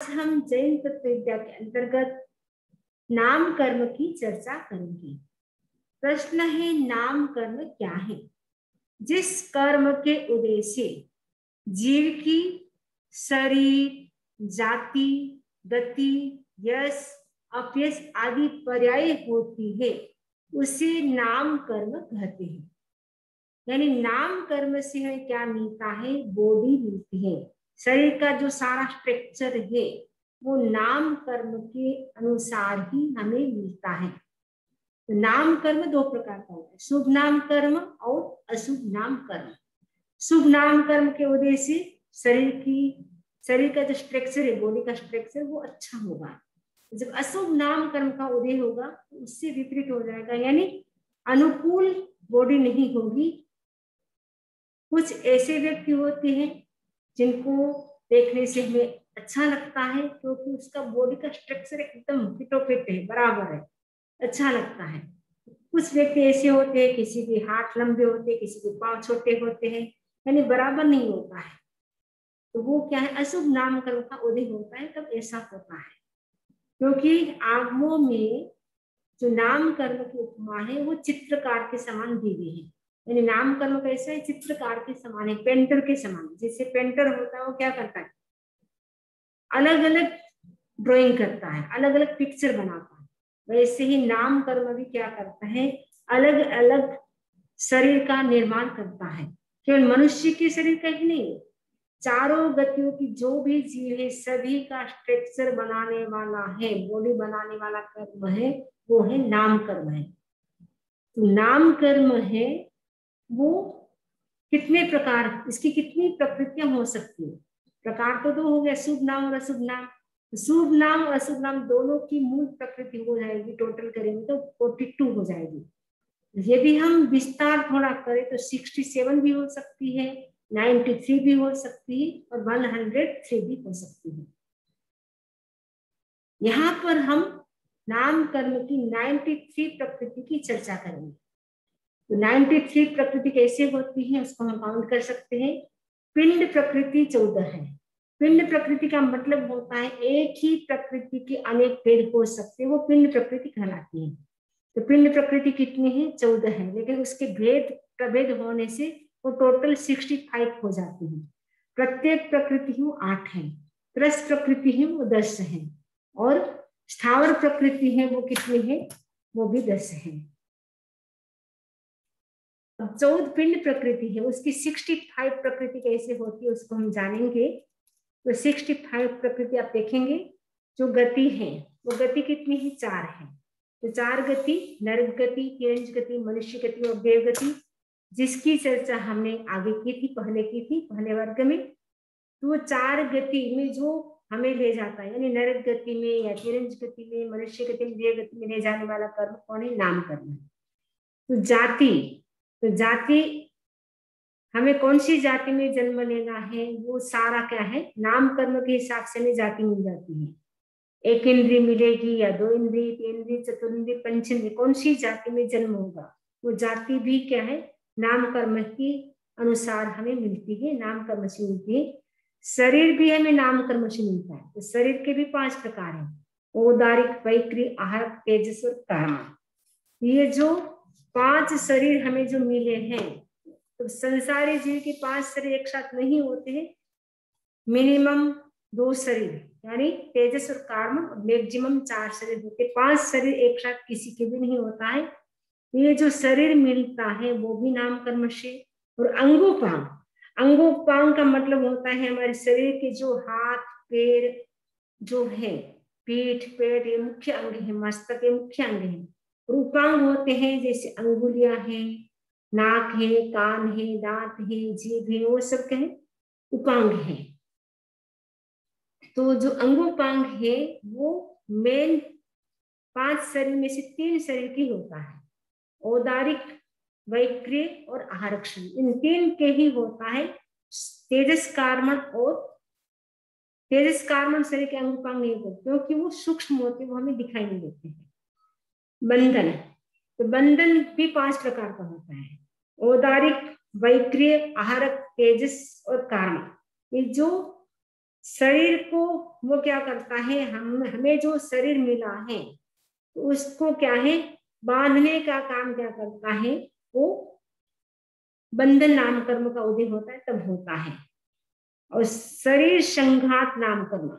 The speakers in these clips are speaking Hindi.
हम जैन तत्व विद्या के अंतर्गत नाम कर्म की चर्चा करेंगे। प्रश्न है, नाम कर्म क्या है? जिस कर्म के उद्देश्य जीव की शरीर, जाति, गति, यश, अपयश आदि पर्याय होती है, उसे नाम कर्म कहते हैं। यानी नाम कर्म से हमें क्या मिलता है? बॉडी मिलती है। शरीर का जो सारा स्ट्रक्चर है वो नाम कर्म के अनुसार ही हमें मिलता है। तो नाम कर्म दो प्रकार का होता है, शुभ नाम कर्म और अशुभ नाम कर्म। शुभ नाम कर्म के उद्देश्य शरीर का जो स्ट्रक्चर है, बॉडी का स्ट्रक्चर वो अच्छा होगा। जब अशुभ नाम कर्म का उदय होगा तो उससे विपरीत हो जाएगा, यानी अनुकूल बॉडी नहीं होगी। कुछ ऐसे व्यक्ति होते हैं जिनको देखने से हमें अच्छा लगता है क्योंकि उसका बॉडी का स्ट्रक्चर एकदम फिटोफिट है, बराबर है, अच्छा लगता है। कुछ व्यक्ति ऐसे होते हैं, किसी के हाथ लंबे होते हैं, किसी के पांव छोटे होते हैं, यानी बराबर नहीं होता है। तो वो क्या है? अशुभ नाम कर्म का उदय होता है, तब ऐसा होता है। क्योंकि आगमों में जो नाम कर्म की उपमा है वो चित्रकार के समान दी गई है। यानी नाम कर्म कैसा है? चित्रकार के समान है, पेंटर के समान। जैसे पेंटर होता है वो क्या करता है? अलग अलग ड्राइंग करता है, अलग अलग पिक्चर बनाता है। वैसे ही नाम कर्म भी क्या करता है? अलग अलग शरीर का निर्माण करता है। केवल मनुष्य के शरीर का ही नहीं, चारों गतियों की जो भी जीव है सभी का स्ट्रक्चर बनाने वाला है, बॉडी बनाने वाला कर्म है, वो है नाम कर्म है। तो नाम कर्म है वो कितने प्रकार, इसकी कितनी प्रकृतियां हो सकती है? प्रकार तो दो हो गया, शुभ नाम और अशुभ नाम। शुभ नाम और अशुभ नाम दोनों की मूल प्रकृति हो जाएगी, टोटल करेंगे तो 42 हो जाएगी। यदि हम विस्तार थोड़ा करें तो 67 भी हो सकती है, 93 भी हो सकती है और 103 भी हो सकती है। यहाँ पर हम नाम कर्म की 93 प्रकृति की चर्चा करेंगे। तो 93 प्रकृति कैसे होती है उसको हम काउंट कर सकते हैं। पिंड प्रकृति 14 है। पिंड प्रकृति का मतलब होता है एक ही प्रकृति के अनेक भेद हो सकते हैं, वो पिंड प्रकृति कहलाती है। तो पिंड प्रकृति कितनी है? 14 है, लेकिन उसके भेद प्रभेद होने से वो टोटल 65 हो जाती है। प्रत्येक प्रकृति वो 8 है, त्रस प्रकृति है वो 10 है, और स्थावर प्रकृति है वो कितनी है? वो भी 10 है। 14 पिंड प्रकृति है, उसकी 65 प्रकृति कैसे होती है उसको हम जानेंगे। तो 65 प्रकृति आप देखेंगे, जो गति है वो गति कितनी है? 4 है। तो 4 गति, नरक गति, तिरंज गति, मनुष्य गति और देव गति, जिसकी चर्चा हमने आगे की थी, पहले वर्ग में। तो 4 गति में जो हमें ले जाता है, यानी नरक गति में या तिरंज गति में, मनुष्य गति में, देव गति में ले जाने वाला कर्म कौन है? नाम कर्म है। तो जाति हमें कौन सी जाति में जन्म लेना है, वो सारा क्या है? नाम कर्म के हिसाब से हमें जाति मिल जाती है। 1 इंद्रिय मिलेगी या 2 इंद्रिय, 3 इंद्रिय, चतुर्ंद्रिय, पंचेंद्रिय, कौन सी जाति में जन्म होगा, वो जाति भी क्या है? नाम कर्म के अनुसार हमें मिलती है, नाम कर्म से मिलती है। शरीर भी हमें नाम कर्म से मिलता है। तो शरीर के भी 5 प्रकार हैं, औदारिक, वैक्री, आहार, तेजस और काम। ये जो 5 शरीर हमें जो मिले हैं, तो संसारी जीव के 5 शरीर एक साथ नहीं होते हैं, मिनिमम 2 शरीर यानी तेजस और कार्म, मैक्सिमम 4 शरीर होते। 5 शरीर एक साथ किसी के भी नहीं होता है। ये जो शरीर मिलता है वो भी नाम कर्म से। और अंगोपांग का मतलब होता है हमारे शरीर के जो हाथ पैर जो है, पीठ पेट, ये मुख्य अंग है, मस्तक ये मुख्य अंग है। रूपांग होते हैं जैसे अंगुलियां हैं, नाक है, कान है, दांत है, जीभ है, वो सब क्या है? उपांग है। तो जो अंगोपांग है वो मेन 5 शरीर में से 3 शरीर की होता है, औदारिक, वैक्री और आहारक्षण, इन 3 के ही होता है। तेजस कार्मण शरीर के अंगोपांग नहीं होते क्योंकि वो सूक्ष्म होते, वो हमें दिखाई नहीं देते हैं। बंधन, तो बंधन भी 5 प्रकार का होता है, औदारिक, वैक्रिय, आहारक, तेजस और कार्म। ये जो शरीर को वो क्या करता है, हमें जो शरीर मिला है तो उसको क्या है, बांधने का काम क्या करता है, वो बंधन नाम कर्म का उदय होता है तब होता है। और शरीर संघात नाम कर्म,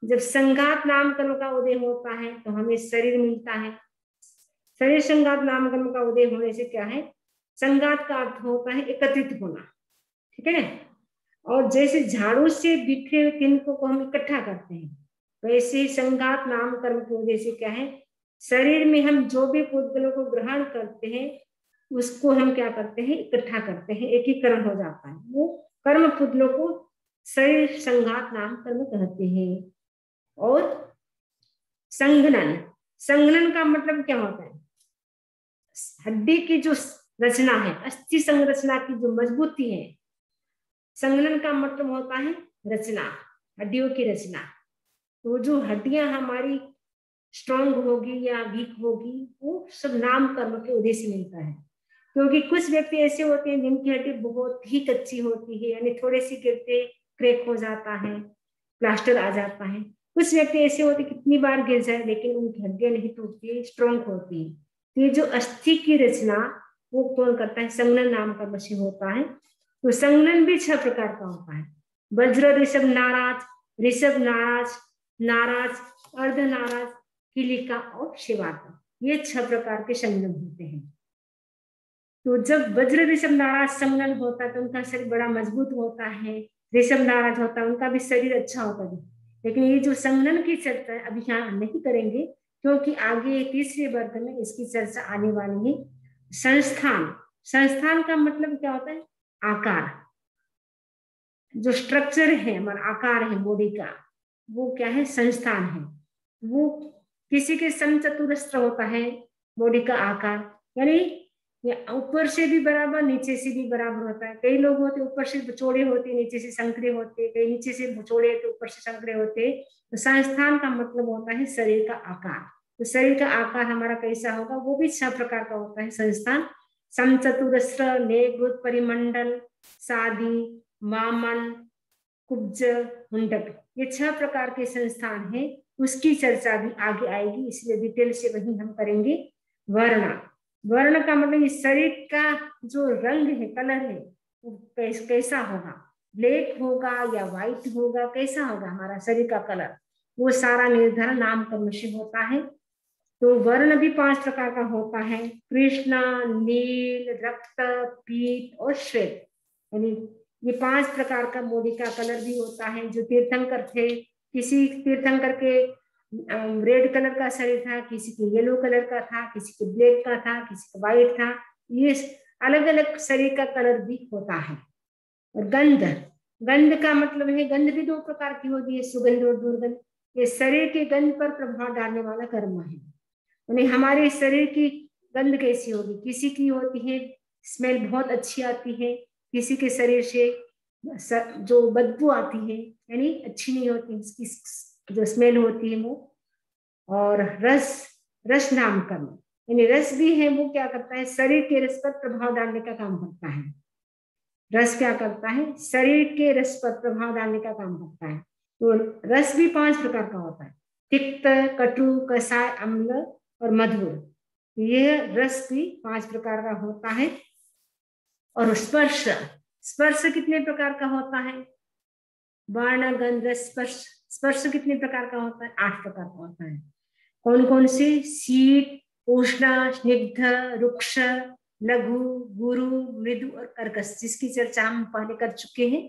जब संघात नाम कर्म का उदय होता है तो हमें शरीर मिलता है। शरीर संघात नाम कर्म का उदय होने से क्या है, संघात का अर्थ होता है एकत्रित होना, ठीक है। और जैसे झाड़ू से बिखरे हुए तिनकों को हम इकट्ठा करते हैं, वैसे ही संघात नाम कर्म की वजह से क्या है, शरीर में हम जो भी पुद्गलों को ग्रहण करते हैं उसको हम क्या करते हैं, इकट्ठा करते हैं, एकीकरण हो जाता है। वो कर्म पुद्गलों को शरीर संघात नाम कर्म कहते हैं। और संघनन, संघनन का मतलब क्या होता है, हड्डी की जो रचना है, अस्थि संरचना की जो मजबूती है, संघनन का मतलब होता है रचना, हड्डियों की रचना। तो जो हड्डियां हमारी स्ट्रांग होगी या वीक होगी, वो सब नाम कर्म के उद्देश्य से मिलता है। क्योंकि कुछ व्यक्ति ऐसे होते हैं जिनकी हड्डी बहुत ही कच्ची होती है, यानी थोड़े सी गिरते क्रैक हो जाता है, प्लास्टर आ जाता है। कुछ व्यक्ति ऐसे होते कितनी बार गिर जाए लेकिन उनकी हड्डियां नहीं टूटती, स्ट्रांग होती है। तो ये जो अस्थि की रचना वो कौन करता है, संघनन नाम का मशीन होता है। तो संघनन भी 6 प्रकार का होता है, वज्र ऋषभ नाराज, ऋषभ नाराज, नाराज, अर्ध नाराज, किलिका और शिवाता, ये 6 प्रकार के संघनन होते हैं। तो जब वज्र ऋषभ नाराज संघनन होता है तो उनका शरीर बड़ा मजबूत होता है, ऋषभ नाराज होता है उनका भी शरीर अच्छा होता है। लेकिन ये जो संघनन की चर्चा है अभी यहाँ नहीं करेंगे, क्योंकि आगे तीसरे वर्ग में इसकी चर्चा आने वाली है। संस्थान, संस्थान का मतलब क्या होता है, आकार, जो स्ट्रक्चर है हमारा आकार है बॉडी का, वो क्या है, संस्थान है। वो किसी के समचतुरस्र होता है बॉडी का आकार, यानी ऊपर से भी बराबर नीचे से भी बराबर होता है। कई लोग होते ऊपर से चौड़े होते नीचे से संकरे होते, कई नीचे से चौड़े तो ऊपर से संकरे होते। तो संस्थान का मतलब होता है शरीर का आकार। तो शरीर का आकार हमारा कैसा होगा, वो भी 6 प्रकार का होता है संस्थान। समचतुरस्र, नेगुत, परिमंडल, सादी, वामन, कुब्ज, मुंडक, ये 6 प्रकार के संस्थान है। उसकी चर्चा भी आगे आएगी, इसलिए डिटेल से वही हम करेंगे। वर्ण, वर्ण का मतलब इस शरीर का जो रंग है, कलर है, वो कैसा होगा, ब्लैक होगा या व्हाइट होगा, कैसा होगा हमारा शरीर का कलर, वो सारा निर्धारण नाम कर्म से होता है। तो वर्ण भी 5 प्रकार का होता है, कृष्ण, नील, रक्त, पीत और श्वेत, यानी ये 5 प्रकार का बॉडी का कलर भी होता है। जो तीर्थंकर थे, किसी तीर्थंकर के रेड कलर का शरीर था, किसी के येलो कलर का था, किसी के ब्लैक का था, किसी का व्हाइट था, ये अलग अलग शरीर का कलर भी होता है। और गंध, गंध का मतलब है, गंध भी 2 प्रकार की होती है, सुगंध और दुर्गंध। ये शरीर के गंध पर प्रभाव डालने वाला कर्म है। यानी हमारे शरीर की गंध कैसी होगी, किसी की होती है स्मेल बहुत अच्छी आती है, किसी के शरीर से जो बदबू आती है यानी अच्छी नहीं होती, इसकी जो स्मेल होती है वो। और रस, रस नाम कर्म, यानी रस भी है, वो क्या करता है, शरीर के रस पर प्रभाव डालने का काम करता है। रस क्या करता है, शरीर के रस पर प्रभाव डालने का काम करता है। तो रस भी 5 प्रकार का होता है, तिक्त, कटु, कसाय, अम्ल और मधुर। यह रस भी 5 प्रकार का होता है। और स्पर्श, स्पर्श कितने प्रकार का होता है, वर्ण, गंध, स्पर्श, स्पर्श कितने प्रकार का होता है, 8 प्रकार का होता है। कौन कौन से, शीत, उष्ण, स्निग्ध, रुक्ष, लघु, गुरु, मृदु और कर्कश, जिसकी चर्चा हम पहले कर चुके हैं।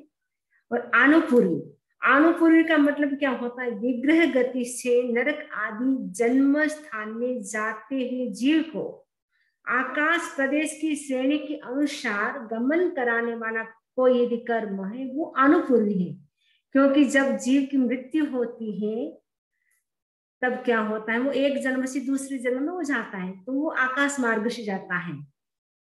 और आनुपूर्वी, आनुपूर्वी का मतलब क्या होता है, विग्रह गति से नरक आदि जन्म स्थान में जाते हुए जीव को आकाश प्रदेश की श्रेणी के अनुसार गमन कराने वाला कोई यदि कर्म है वो आनुपूर्वी है। क्योंकि जब जीव की मृत्यु होती है तब क्या होता है, वो एक जन्म से दूसरे जन्म में हो जाता है, तो वो आकाश मार्ग से जाता है।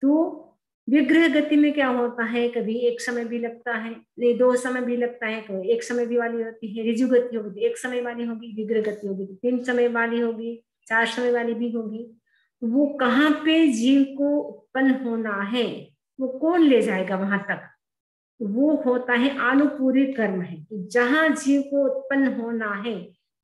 तो विग्रह गति में क्या होता है, कभी एक समय भी लगता है, नहीं 2 समय भी लगता है, कभी एक समय भी वाली होती है, ऋजु गति होगी 1 समय वाली होगी, विग्रह गति होगी 3 समय वाली होगी, 4 समय वाली भी होगी। वो कहाँ पे जीव को उत्पन्न होना है, वो कौन ले जाएगा वहां तक, वो होता है आनुपूर्विक कर्म है, कि जहां जीव को उत्पन्न होना है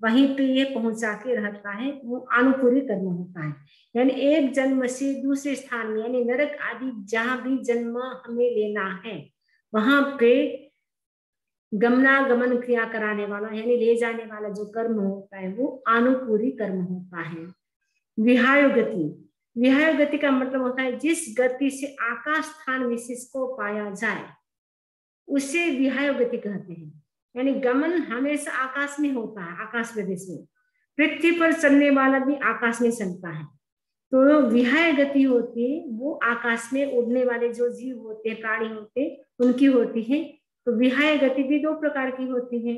वहीं पे ये पहुंचा के रहता है, वो आनुपूर्विक कर्म होता है। यानी एक जन्म से दूसरे स्थान में, यानी नरक आदि जहां भी जन्म हमें लेना है वहां पे गमनागमन क्रिया कराने वाला यानी ले जाने वाला जो कर्म होता है वो आनुपूर्विक कर्म होता है। विहाय गति, विहाय गति का मतलब होता है जिस गति से आकाश स्थान विशेष को पाया जाए उसे विहाय गति कहते हैं। यानी गमन हमेशा आकाश में होता है, आकाश प्रदेश में। पृथ्वी पर चलने वाला भी आकाश में चलता है, तो विहाय गति होती है वो आकाश में उड़ने वाले जो जीव होते हैं, प्राणी होते हैं, उनकी होती है। तो विहाय गति भी दो प्रकार की होती है,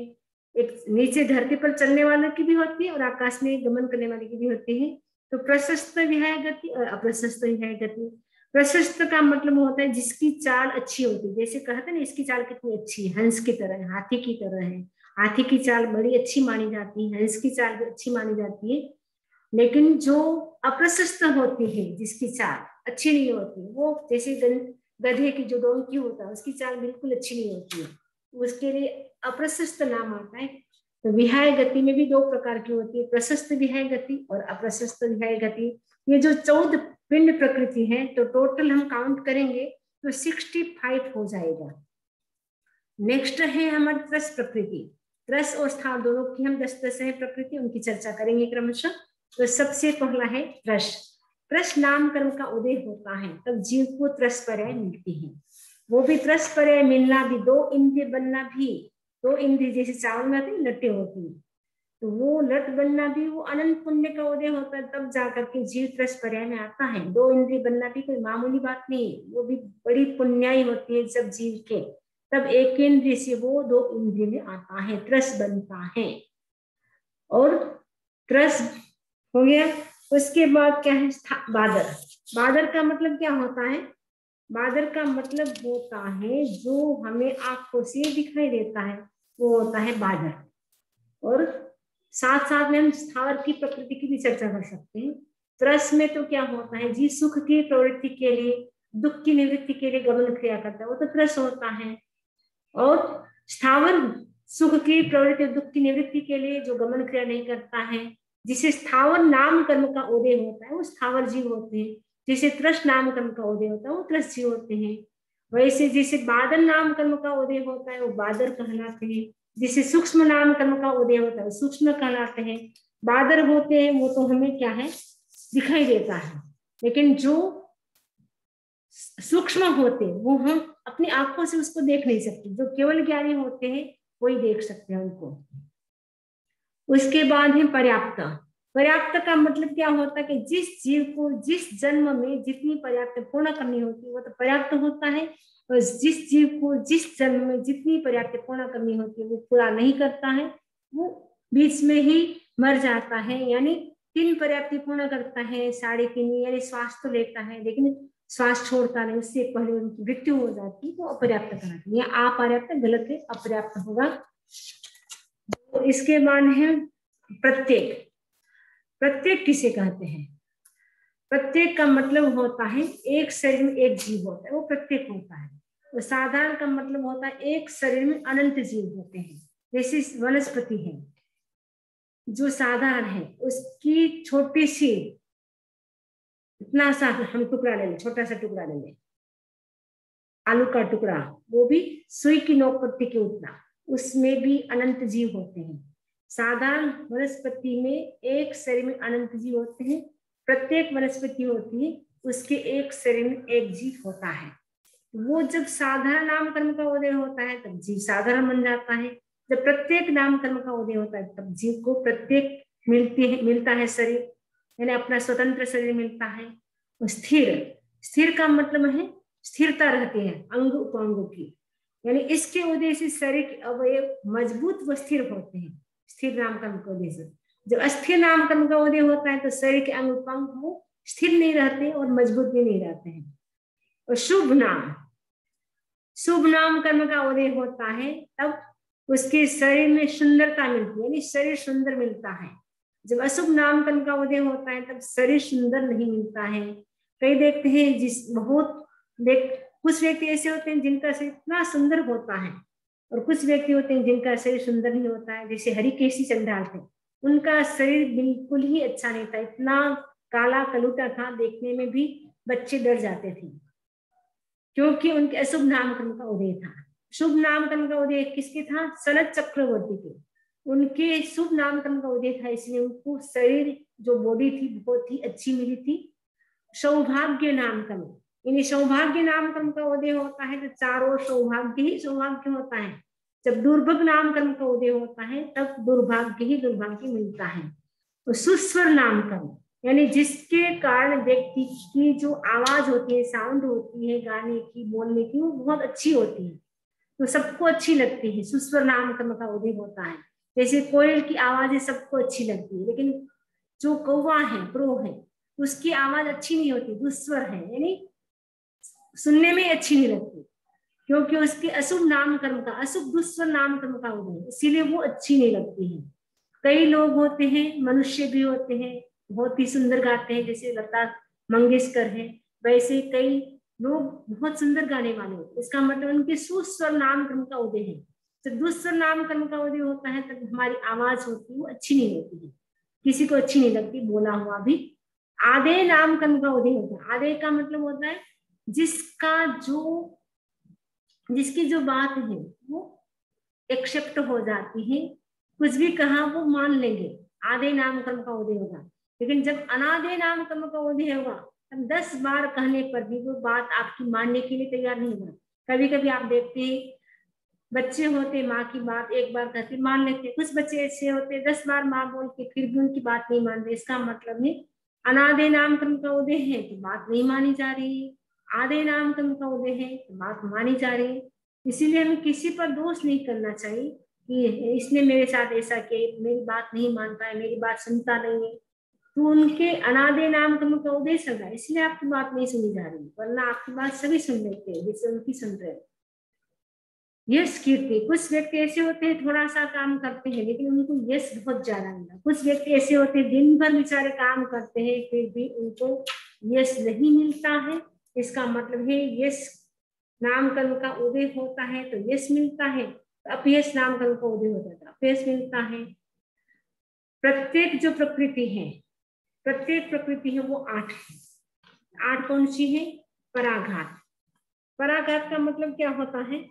एक नीचे धरती पर चलने वाले की भी होती है और आकाश में गमन करने वाले की भी होती है। तो प्रशस्त विहाय गति और अप्रशस्त विहाय गति। प्रशस्त का मतलब होता है जिसकी चाल अच्छी होती है, जैसे कहते हैं ना इसकी चाल कितनी अच्छी है, हंस की तरह है, हाथी की तरह है। हाथी की चाल बड़ी अच्छी मानी जाती है, हंस की चाल भी अच्छी मानी जाती है। लेकिन जो अप्रशस्त होती है, जिसकी चाल अच्छी नहीं होती, वो जैसे गधे की जो डोंकी होता है उसकी चाल बिल्कुल अच्छी नहीं होती है, उसके लिए अप्रशस्त नाम आता है। तो विहाय गति में भी दो प्रकार की होती है, प्रशस्त विहाय गति और अप्रशस्त विहाय गति। ये जो 14 पिंड प्रकृति है, तो टोटल हम काउंट करेंगे तो 65 हो जाएगा। नेक्स्ट है हमारी त्रस प्रकृति। त्रस और स्थान दोनों की हम 10-10 है प्रकृति, उनकी चर्चा करेंगे क्रमशः। तो सबसे पहला है त्रस। त्रस नाम कर्म का उदय होता है तब जीव को त्रस पर्याय मिलती है। वो भी त्रस पर्याय मिलना भी, 2 इंद्रिय बनना भी, 2 इंद्रिय जैसे चावल में आती लट्टे होती है, तो वो लट बनना भी वो अनंत पुण्य का उदय होता है, तब जाकर के जीव त्रस पर्याय में आता है। 2 इंद्रिय बनना भी कोई मामूली बात नहीं है, वो भी बड़ी पुण्याई होती है जब जीव के, तब एक इंद्रिय से वो 2 इंद्रिय में आता है, त्रस बनता है। और त्रस हो गया, उसके बाद क्या है बादर। बादर का मतलब क्या होता है? बादर का मतलब होता है जो हमें आंखों से दिखाई देता है, वो होता है बादर। और साथ साथ में हम स्थावर की प्रकृति की भी चर्चा कर सकते हैं। त्रस में तो क्या होता है, जी सुख की प्रवृत्ति के लिए, दुख की निवृत्ति के लिए गमन क्रिया करता है, वो तो त्रस होता है। और स्थावर सुख की प्रवृत्ति, दुख की निवृत्ति के लिए जो गमन क्रिया नहीं करता है, जिसे स्थावर नाम कर्म का उदय होता है, वो स्थावर जीव होते हैं। जिसे त्रस नाम कर्म का उदय होता है वो त्रस जीव होते हैं। वैसे जिसे बादर नाम कर्म का उदय होता है वो बादर कहलाते हैं। जिसे सूक्ष्म नाम कर्म का उदय होता है सूक्ष्म कहलाते हैं। बादर होते हैं वो तो हमें क्या है, दिखाई देता है, लेकिन जो सूक्ष्म होते हैं वो हम अपनी आंखों से उसको देख नहीं सकते, जो केवल ज्ञानी होते हैं वही देख सकते हैं उनको। उसके बाद है पर्याप्त। पर्याप्त का मतलब क्या होता है कि जिस जीव को जिस जन्म में जितनी पर्याप्त पूर्ण करनी होती है वो तो पर्याप्त होता है, और जिस जीव को जिस जन्म में जितनी पर्याप्त पूर्ण करनी होती है वो पूरा नहीं करता है, वो बीच में ही मर जाता है। यानी 3 पर्याप्ति पूर्ण करता है, 3.5 यानी श्वास तो लेता है लेकिन श्वास छोड़ता नहीं, उससे पहले उनकी मृत्यु हो जाती है, तो अपर्याप्त कराती है। अपर्याप्त गलत है, अपर्याप्त होगा। तो इसके बाद है प्रत्येक। प्रत्येक किसे कहते हैं? प्रत्येक का मतलब होता है एक शरीर में एक जीव होता है, वो प्रत्येक होता है। तो साधारण का मतलब होता है एक शरीर में अनंत जीव होते हैं। जैसे वनस्पति है जो साधारण है, उसकी छोटी सी इतना सा हम टुकड़ा ले लें, छोटा सा टुकड़ा ले लें, आलू का टुकड़ा, वो भी सुई की नोक पत्ती के उतना, उसमें भी अनंत जीव होते हैं। साधारण वनस्पति में एक शरीर में अनंत जीव होते हैं। प्रत्येक वनस्पति होती है उसके एक शरीर में एक जीव होता है। वो जब साधारण नाम कर्म का उदय होता है तब जीव साधारण बन जाता है। जब प्रत्येक नाम कर्म का उदय होता है तब जीव को प्रत्येक मिलता है शरीर, यानी अपना स्वतंत्र शरीर मिलता है। स्थिर, स्थिर का मतलब है स्थिरता रहती है अंग उपांगों की, यानी इसके उदय से शरीर के अवयव मजबूत व स्थिर होते हैं। स्थिर नाम कर्म का उदय से जब अस्थिर नाम कर्म का उदय होता है तो शरीर के अंग उपांग वो स्थिर नहीं रहते और मजबूत भी नहीं रहते हैं। और शुभ नाम, शुभ नाम कर्म का उदय होता है तब उसके शरीर में सुंदरता मिलती है, यानी शरीर सुंदर मिलता है। जब अशुभ नाम कर्म का उदय होता है तब शरीर सुंदर नहीं मिलता है। कई देखते हैं जिस बहुत कुछ व्यक्ति ऐसे होते हैं जिनका शरीर इतना सुंदर होता है, और कुछ व्यक्ति होते हैं जिनका शरीर सुंदर नहीं होता है। जैसे हरिकेशी चंडाल थे, उनका शरीर बिल्कुल ही अच्छा नहीं था, इतना काला कलूटा था, देखने में भी बच्चे डर जाते थे, क्योंकि उनके अशुभ नामकरण का उदय था। शुभ नामकरण का उदय किसके था? सनत चक्रवर्ती के। उनके शुभ नामकरण का उदय था, इसलिए उनको शरीर जो बॉडी थी बहुत ही अच्छी मिली थी। सौभाग्य नामकरण, यानी सौभाग्य नामकरण का उदय होता है तो चारों सौभाग्य ही सौभाग्य होता है। जब दुर्भग नामकरण का उदय होता है तब दुर्भाग्य ही दुर्भाग्य मिलता है। तो सुस्वर नामकरण, यानी जिसके कारण व्यक्ति की जो आवाज होती है, साउंड होती है गाने की, बोलने की, वो बहुत अच्छी होती है, तो सबको अच्छी लगती है। सुस्वर नामकरण का उदय होता है। जैसे कोयल की आवाज सबको अच्छी लगती है, लेकिन जो कौवा है, क्रो है, उसकी आवाज अच्छी नहीं होती, दुस्वर है, यानी सुनने में अच्छी नहीं लगती, क्योंकि उसके अशुभ नामकरण का, अशुभ दुस्वर नामकरण का उदय, इसीलिए वो अच्छी नहीं लगती है। कई लोग होते हैं, मनुष्य भी होते हैं, बहुत ही सुंदर गाते हैं, जैसे लता मंगेशकर है, वैसे कई लोग बहुत सुंदर गाने वाले होते हैं। इसका मतलब उनके सुस्वर नामकरण का उदय है। जब दुस्वर नामकरण का उदय होता है तब हमारी आवाज होती है वो अच्छी नहीं होती है, किसी को अच्छी नहीं लगती, बोला हुआ भी। आदेय नामकरण का उदय होता है। आदेय का मतलब होता है जिसकी जो बात है वो एक्सेप्ट हो जाती है, कुछ भी कहा वो मान लेंगे, आदेय नामकरण का उदय होगा। लेकिन जब अनादेय नामकरण का उदय होगा तब 10 बार कहने पर भी वो बात आपकी मानने के लिए तैयार नहीं होगा। कभी कभी आप देखते हैं बच्चे होते माँ की बात एक बार कहते मान लेते, कुछ बच्चे ऐसे होते 10 बार माँ बोल के फिर भी उनकी बात नहीं मानते। इसका मतलब है अनादेय नामकरण का उदय है तो बात नहीं मानी जा रही है, आदेय नामकरण का उदय है तो बात मानी जा रही है। इसीलिए हमें किसी पर दोष नहीं करना चाहिए कि इसने मेरे साथ ऐसा किया, मेरी बात नहीं मानता है, मेरी बात सुनता नहीं है, तो उनके अनादेय नामकरण का उदय चल रहा है, इसलिए आपकी बात नहीं सुनी जा रही, वरना आपकी बात सभी सुन लेते हैं जैसे उनकी सुन रहे हैं। यश कीर्ति, कुछ व्यक्ति ऐसे होते हैं थोड़ा सा काम करते हैं लेकिन उनको यश बहुत ज्यादा मिला। कुछ व्यक्ति ऐसे होते हैं दिन भर बेचारे काम करते हैं फिर भी उनको यश नहीं मिलता है। इसका मतलब है यश नामकरण का उदय होता है तो यश मिलता है, अपयश नामकरण का उदय होता है तो अपयश मिलता है। प्रत्येक जो प्रकृति है, प्रत्येक प्रकृति है वो 8 है। 8 कौन सी है? पराघात। पराघात का मतलब क्या होता है?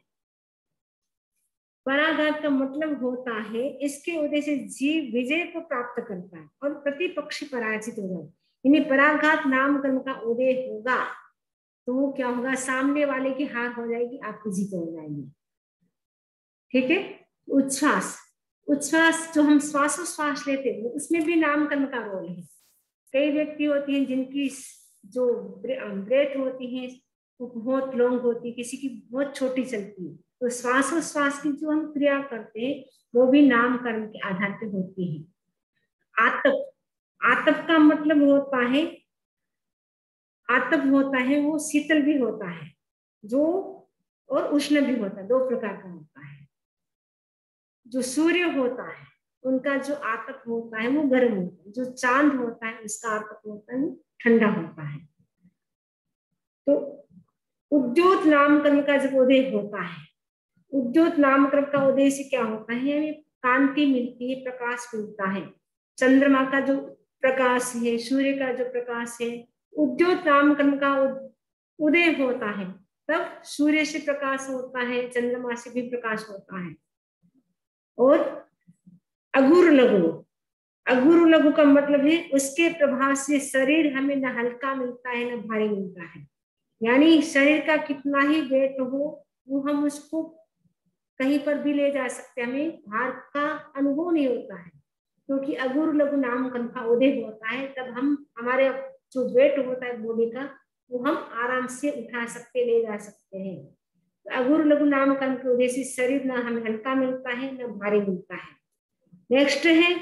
पराघात का मतलब होता है इसके उदय से जीव विजय को प्राप्त करता है और प्रतिपक्षी पराजित हो जाए। यानी पराघात नामकरण का उदय होगा तो वो क्या होगा? सामने वाले की हार हो जाएगी, आपकी जीत हो जाएगी। ठीक है। उच्छ्वास, उच्छ्वास जो हम श्वासोच्छ्वास लेते हैं उसमें भी नामकरण का रोल है। कई व्यक्ति होती हैं जिनकी जो ब्रेथ होती है वो बहुत लॉन्ग होती है, किसी की बहुत छोटी चलती है, तो श्वासोच्छ्वास की जो हम क्रिया करते हैं वो भी नामकरण के आधार पर होती है। आतप, आतप का मतलब होता है, आतप होता है वो शीतल भी होता है जो, और उष्ण भी होता है, 2 प्रकार का होता है। जो सूर्य होता है उनका जो आतप होता है वो गर्म होता है, जो चांद होता है उसका आतप होता है वो ठंडा होता है। तो उद्योत नामकरण का जब उदय होता है, उद्योत नामकरण का उदय से क्या होता है? हमें कांति मिलती है, प्रकाश मिलता है। चंद्रमा का जो प्रकाश है, सूर्य का जो प्रकाश है, उद्योत नामकरण का उदय होता है तब सूर्य से प्रकाश होता है, चंद्रमा से भी प्रकाश होता है। और अघुर लघु, अघुर लघु का मतलब है उसके प्रभाव से शरीर हमें न हल्का मिलता है न भारी मिलता है। यानी शरीर का कितना ही वेट हो वो हम उसको कहीं पर भी ले जा सकते हैं, हमें भार का अनुभव नहीं होता है, क्योंकि अघुर लघु नामकरण का उदय होता है तब हम हमारे जो वेट होता है बॉडी का वो हम आराम से उठा सकते, ले जा सकते हैं। तो अघुर लघु नामकरण के उदय से शरीर न हमें हल्का मिलता है न भारी मिलता है। नेक्स्ट है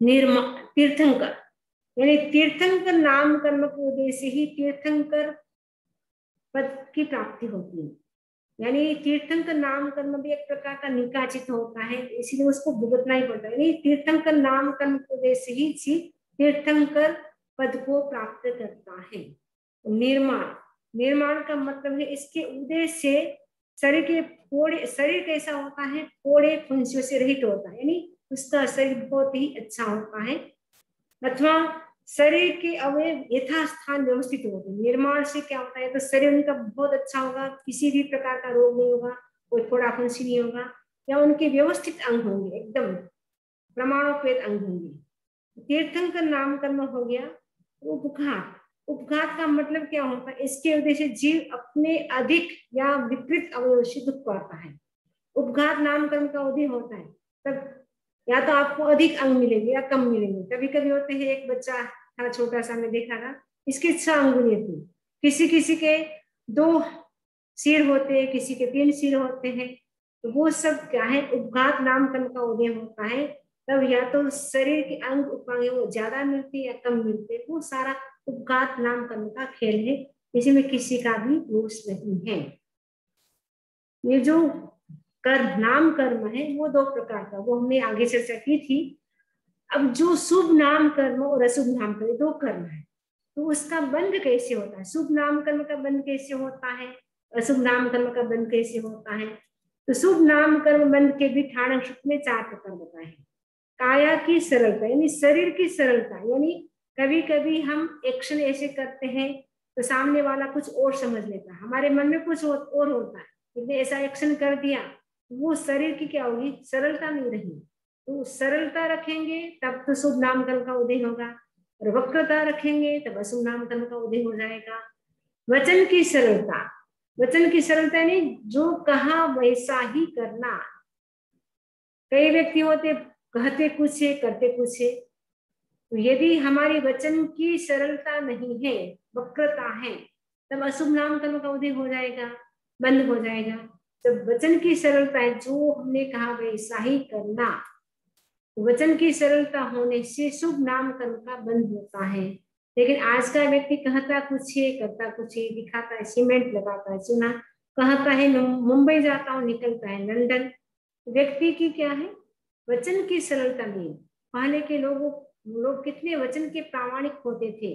तीर्थंकर, यानी तीर्थंकर नामकरण के उदय से ही तीर्थंकर पद की प्राप्ति होती है। यानी तीर्थंकर नामकरण भी एक प्रकार का निकाचित होता है, इसलिए उसको भुगतना ही पड़ता है। यानी तीर्थंकर नामकरण के उदय से ही तीर्थंकर पद को प्राप्त करता है। निर्माण, निर्माण का मतलब है इसके उद्देश्य से शरीर के फोड़े, शरीर कैसा होता है, फोड़े फुंसियों से रहित होता है, यानी उसका शरीर बहुत ही अच्छा होता है, अथवा शरीर के अवयव यथास्थान व्यवस्थित होते हैं। निर्माण से क्या होता है, तो शरीर उनका बहुत अच्छा होगा, किसी भी प्रकार का रोग नहीं होगा, कोई फोड़ा फुंसी नहीं होगा, या उनके व्यवस्थित अंग होंगे, एकदम प्रमाणोपेत अंग होंगे। तीर्थंकर नामकर्म हो गया उपघात। उपघात का मतलब क्या होता है, इसके उद्देश्य जीव अपने अधिक या विकृत अवयव से दुख पाता है। उपघात नामकर्म का उदय होता है तब या तो आपको अधिक अंग मिलेंगे या कम मिलेंगे। कभी कभी होते हैं, एक बच्चा था छोटा सा, मैं देखा था, इसके 6 अंगुलियां थी, किसी किसी के 2 सिर होते हैं, किसी के 3 सिर होते हैं। तो वो सब क्या है, उपघात नामकर्म का उदय होता है तब या तो शरीर के अंग उपांग वो ज्यादा मिलते या कम मिलते, वो सारा उपघात नामकर्म का खेल है, इसमें किसी का भी दोष नहीं है। ये जो कर्म नाम कर्म है वो 2 प्रकार का, वो हमने आगे चर्चा की थी। अब जो शुभ नाम कर्म और अशुभ नाम कर्म 2 कर्म है, तो उसका बंध कैसे होता है, शुभ नाम कर्म का बंध कैसे होता है, अशुभ नाम कर्म का बंध कैसे होता है। तो शुभ नाम कर्म बंध के भी ठाणक सूत्र में 4 प्रकार बताए हैं। काया की सरलता, यानी शरीर की सरलता, यानी कभी कभी हम एक्शन ऐसे करते हैं तो सामने वाला कुछ और समझ लेता है, हमारे मन में कुछ और होता है, इसने ऐसा एक्शन कर दिया, वो शरीर की क्या होगी, सरलता नहीं रही। तो सरलता रखेंगे तब तो शुभ नामकर्म का उदय होगा, और वक्रता रखेंगे तब अशुभ नामकर्म का उदय हो जाएगा। वचन की सरलता, वचन की सरलता यानी जो कहा वैसा ही करना। कई व्यक्ति होते कहते कुछ है करते कुछ है, तो यदि हमारी वचन की सरलता नहीं है, वक्रता है, तब अशुभ नामकर्म का उदय हो जाएगा, बंद हो जाएगा। जब वचन की सरलता है, जो हमने कहा वैसा ही करना, वचन की सरलता होने से शुभ नामकर्म का बंद होता है। लेकिन आज का व्यक्ति कहता कुछ है करता कुछ है, दिखाता है सीमेंट लगाता है चूना, कहता है मुंबई जाता हूँ निकलता है लंदन। व्यक्ति की क्या है, वचन की सरलता नहीं। पहले के लोग कितने वचन के प्रामाणिक होते थे।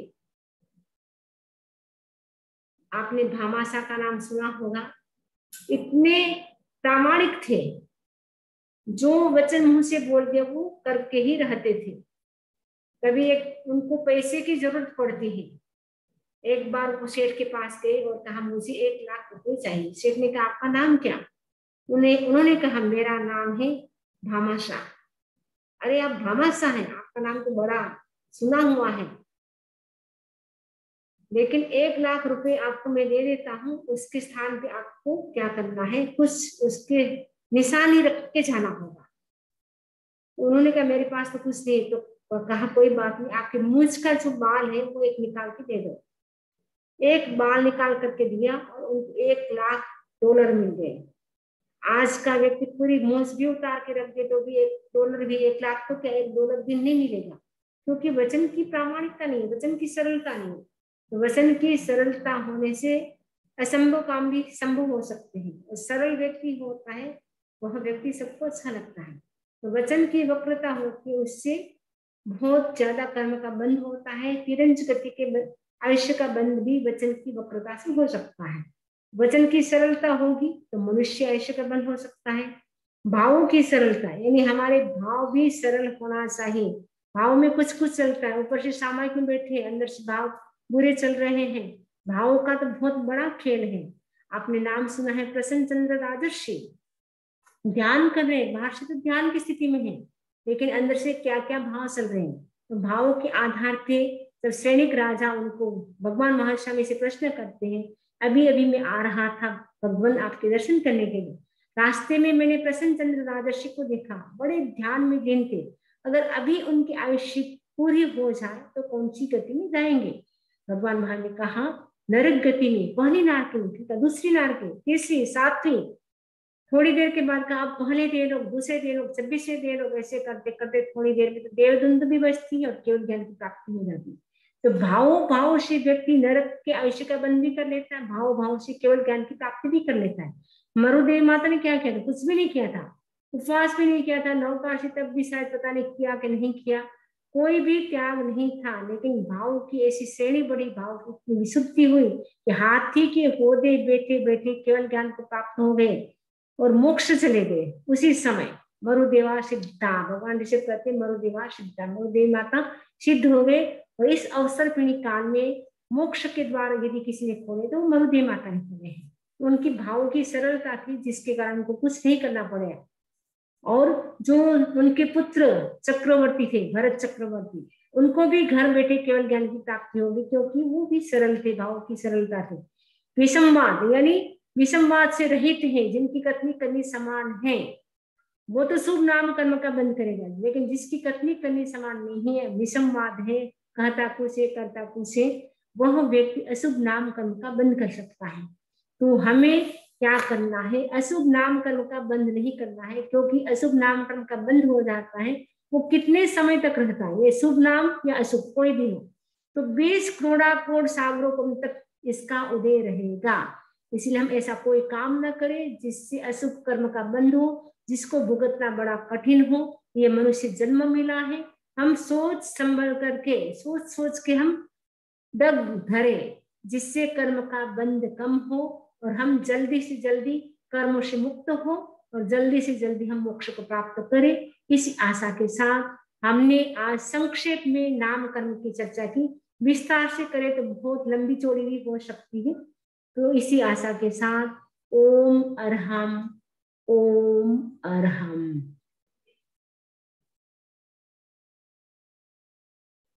आपने भामाशाह का नाम सुना होगा, इतने प्रामाणिक थे, जो वचन मुंह से बोल दिया वो करके ही रहते थे। कभी एक उनको पैसे की जरूरत पड़ती है, एक बार वो सेठ के पास गए और कहा मुझे 1 लाख रुपए चाहिए। सेठ ने कहा आपका नाम क्या, उन्होंने कहा मेरा नाम है भामाशाह। अरे आप भामाशाह हैं, आपका नाम तो बड़ा सुना हुआ है, लेकिन 1 लाख रुपए आपको मैं दे देता हूँ, उसके स्थान पे आपको क्या करना है, कुछ उसके निशानी रख के जाना होगा। उन्होंने कहा मेरे पास तो कुछ नहीं, तो कहा कोई बात नहीं, आपके मूंछ का जो बाल है वो एक निकाल के दे दो। एक बाल निकाल करके दिया और उनको 1 लाख डॉलर मिल गए। आज का व्यक्ति पूरी मूंछ भी उतार के रख दे तो भी $1 भी, 1 लाख तो क्या $1 भी नहीं मिलेगा, क्योंकि वचन की प्रामाणिकता नहीं है, वचन की सरलता नहीं है। तो वचन की सरलता होने से असंभव काम भी संभव हो सकते हैं, और सरल व्यक्ति होता है वह व्यक्ति सबको अच्छा लगता है। तो वचन की वक्रता होती है, उससे बहुत ज्यादा कर्म का बंध होता है। तिरंज गति के आयुष्य का बंध भी वचन की वक्रता से हो सकता है। वचन की सरलता होगी तो मनुष्य आयुष्य का बंध हो सकता है। भावों की सरलता यानी हमारे भाव भी सरल होना चाहिए। भाव में कुछ कुछ चलता है, ऊपर से सामायिक में बैठे अंदर से भाव बुरे चल रहे हैं। भावों का तो बहुत बड़ा खेल है। आपने नाम सुना है प्रसन्न चंद्र राजर्षि, ध्यान कर रहे हैं, बाहर से तो ध्यान की स्थिति में है, लेकिन अंदर से क्या क्या भाव चल रहे हैं। तो भावों के आधार पे जब सैनिक राजा उनको भगवान महाशामी से प्रश्न करते हैं, अभी अभी मैं आ रहा था भगवान आपके दर्शन करने के लिए, रास्ते में मैंने प्रसन्न चंद्र राजर्षि को देखा, बड़े ध्यान में लीन थे, अगर अभी उनकी आयुष्य पूरी हो जाए तो कौन सी गति में जाएंगे। भगवान महान ने कहा नरक गति में, पहली नार के, दूसरी नार के, तीसरी, सातवीं। थोड़ी देर के बाद कहा पहले दे लो, दूसरे दे लो, 26वें दे लो, ऐसे करते करते थोड़ी देर में तो देवदुंद भी बचती है और केवल ज्ञान की प्राप्ति हो जाती है। तो भाव से व्यक्ति नरक के आयुष्य का बंद भी कर लेता है, भाव से केवल ज्ञान की प्राप्ति भी कर लेता है। मरुदेव माता ने क्या किया था, कुछ भी नहीं किया था, उपवास भी नहीं किया था, नवकाशी तब भी शायद पता नहीं किया कि नहीं किया, कोई भी त्याग नहीं था, लेकिन भाव की ऐसी श्रेणी बड़ी, भाव की इतनी विशुद्धि हुई कि हाथी के होदे बैठे बैठे केवल ज्ञान को प्राप्त हो गए और मोक्ष चले गए उसी समय। मरुदेवा सिद्धा, भगवान ऋषभ कहते मरुदेवा सिद्धा, मरुदेव माता सिद्ध हो गए। और इस अवसर पीढ़ी काल में मोक्ष के द्वार यदि किसी ने खोले तो मरुदेव माता ने खोले हैं। उनकी भाव की सरलता थी जिसके कारण उनको कुछ नहीं करना पड़े। और जो उनके पुत्र चक्रवर्ती थे, भरत चक्रवर्ती, उनको भी घर बैठे केवल ज्ञान की प्राप्ति होगी, क्योंकि वो भी सरल थे, भाव की सरलता थी। विषमवाद यानी विषमवाद से रहित है, जिनकी कथनी करनी समान है, वो तो शुभ नाम कर्म का बंद करेगा। लेकिन जिसकी कथनी करनी समान नहीं है, विषमवाद है, कहता कुछ है करता कुछ है, वह व्यक्ति अशुभ नाम कर्म का बंद कर सकता है। तो हमें क्या करना है, अशुभ नाम कर्म का बंद नहीं करना है, क्योंकि अशुभ नाम कर्म का बंद हो जाता है, वो कितने समय तक रहता है, ये शुभ नाम या अशुभ कोई भी हो, तो 20 करोड़ सागरों तक इसका उदय रहेगा। इसलिए हम ऐसा कोई काम न करें जिससे अशुभ कर्म का बंद हो, जिसको भुगतना बड़ा कठिन हो। ये मनुष्य जन्म मिला है, हम सोच संभल करके, सोच सोच के हम डग धरे, जिससे कर्म का बंध कम हो और हम जल्दी से जल्दी कर्मों से मुक्त हो और जल्दी से जल्दी हम मोक्ष को प्राप्त करें। इस आशा के साथ हमने आज संक्षेप में नाम कर्म की चर्चा की। विस्तार से करें तो बहुत लंबी चौड़ी भी हो सकती है। तो इसी आशा के साथ ओम अरहम, ओम अरहम।